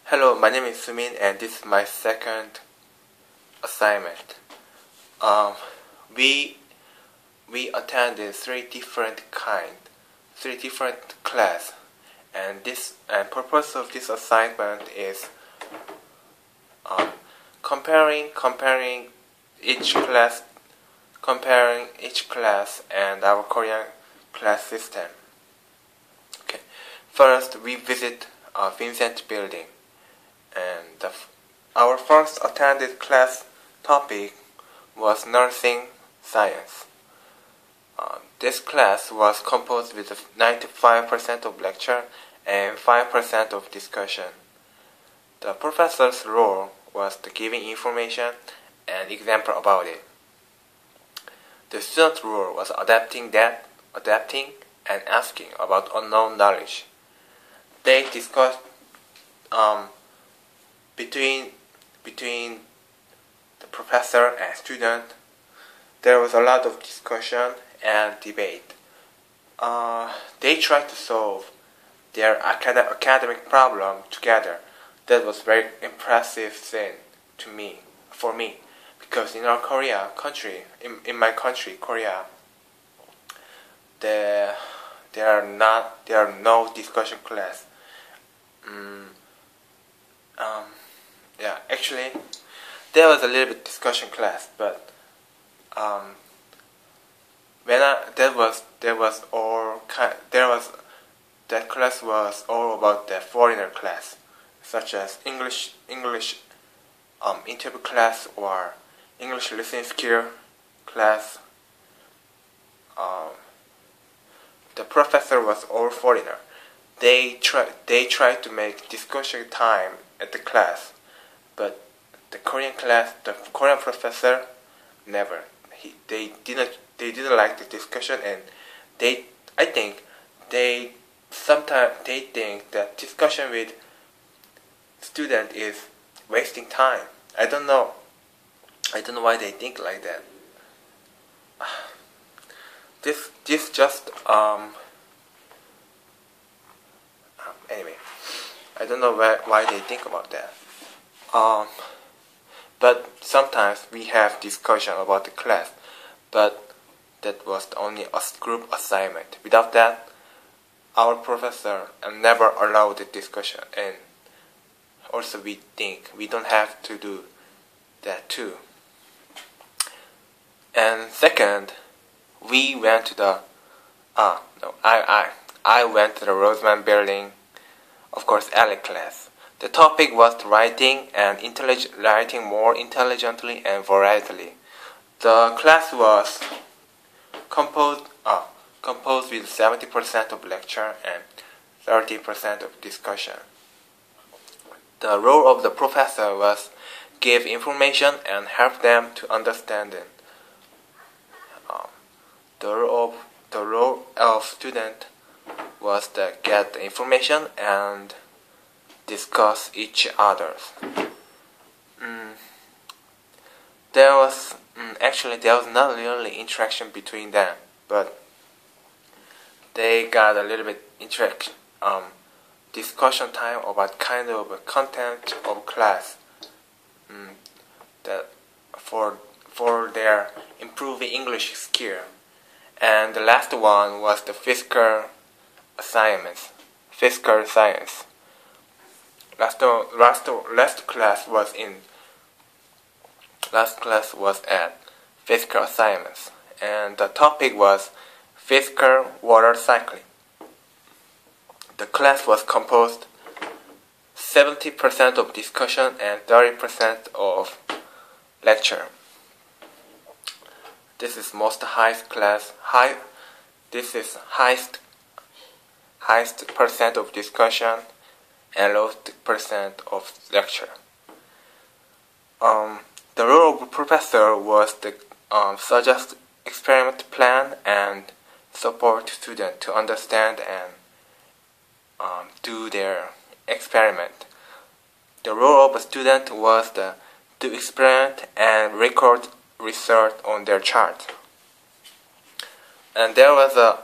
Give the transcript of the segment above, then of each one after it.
Hello, my name is Sumin and this is my second assignment. We attended three different class, and purpose of this assignment is comparing each class and our Korean class system. Okay, first we visit Vincent Building. And our first attended class topic was nursing science. This class was composed with 95% of lecture and 5% of discussion. The professor's role was the giving information and example about it. The student's role was adapting and asking about unknown knowledge. They discussed between the professor and student, there was a lot of discussion and debate. They tried to solve their academic problem together. That was very impressive thing for me, because in our in my country, Korea, there are no discussion class. Yeah, actually, there was a little bit discussion class, but that class was all about the foreigner class, such as English interview class or English listening skill class. The professor was all foreigner. They tried to make discussion time at the class, but the Korean professor never. They didn't like the discussion, and I think sometimes they think that discussion with student is wasting time. I don't know why they think like that. This just anyway, I don't know why they think about that. But sometimes we have discussion about the class, but that was only a group assignment. Without that, our professor never allowed the discussion, and also we think we don't have to do that too. And second, we went to the I went to the Roseman Building, of course, ALEC class. The topic was writing more intelligently and varietily. The class was composed with 70% of lecture and 30% of discussion. The role of the professor was give information and help them to understand it. The role of student was to get the information and discuss each other's. There was not really interaction between them, but they got a little bit discussion time about kind of a content of class that for their improving English skill. And the last one was the physical science. Last class was at physical assignments, and the topic was physical water cycling. The class was composed 70% of discussion and 30% of lecture. This is highest percent of discussion and lowest percent of lecture. The role of the professor was to suggest experiment plan and support students to understand and do their experiment. The role of a student was to do experiment and record research on their chart. And there was a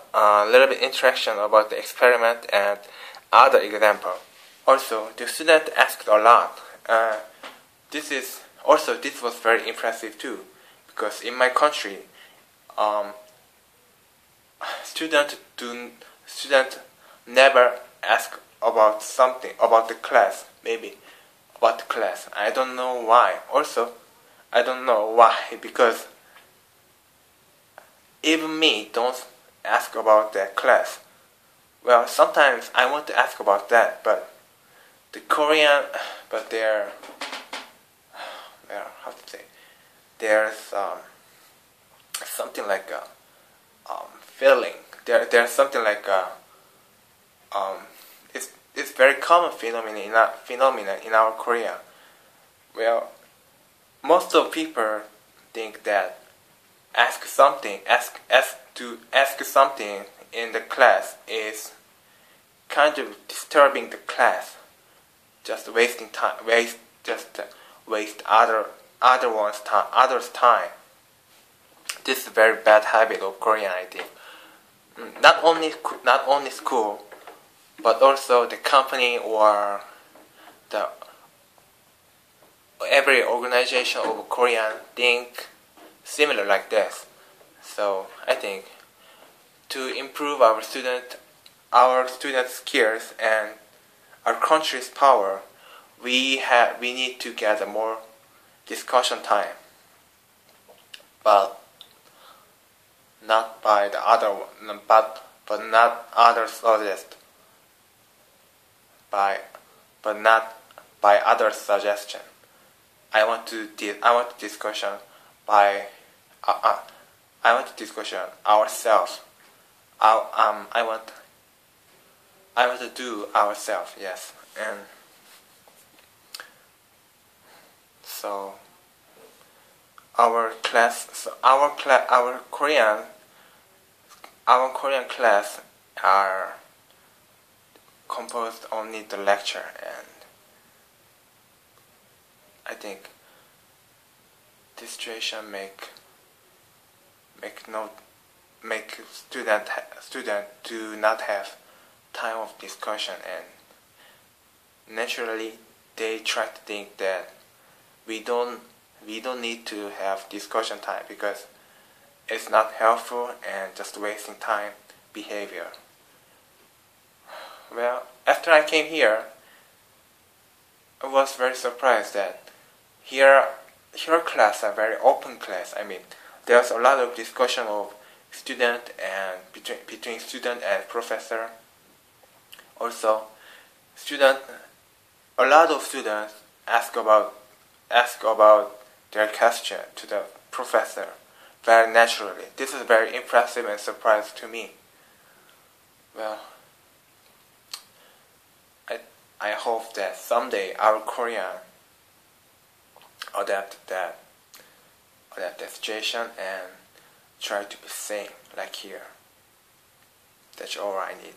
little bit interaction about the experiment and other example. Also, the student asked a lot. This was very impressive too, because in my country, student never ask about something about the class, maybe about the class. I don't know why. Also, I don't know why, because even me don't ask about the class. Well, sometimes I want to ask about that, but the Korean, but how to say, there's something like a feeling. There's something like a it's very common phenomenon in our Korea. Well, most of people think that ask something in the class is kind of disturbing the class, just wasting time, waste others' time. This is a very bad habit of Korean, I think. Not only school, but also the company or the every organization of Korean think similar like this. So I think to improve our student skills and our country's power, we need to gather more discussion time, but not by the other one, but not other suggest, but not by other suggestion. I want discussion by I want discussion ourselves. I want to do ourselves. Yes, and so our Korean class are composed only the lecture, and I think this situation make student do not have time of discussion, and naturally they try to think that we don't need to have discussion time because it's not helpful and just wasting time behavior. Well, after I came here, I was very surprised that here class are very open class. I mean, there's a lot of discussion of student and between student and professor. Also, a lot of students ask about their question to the professor very naturally. This is very impressive and surprising to me. Well, I hope that someday our Korean adapt the situation and try to be same like here. That's all I need.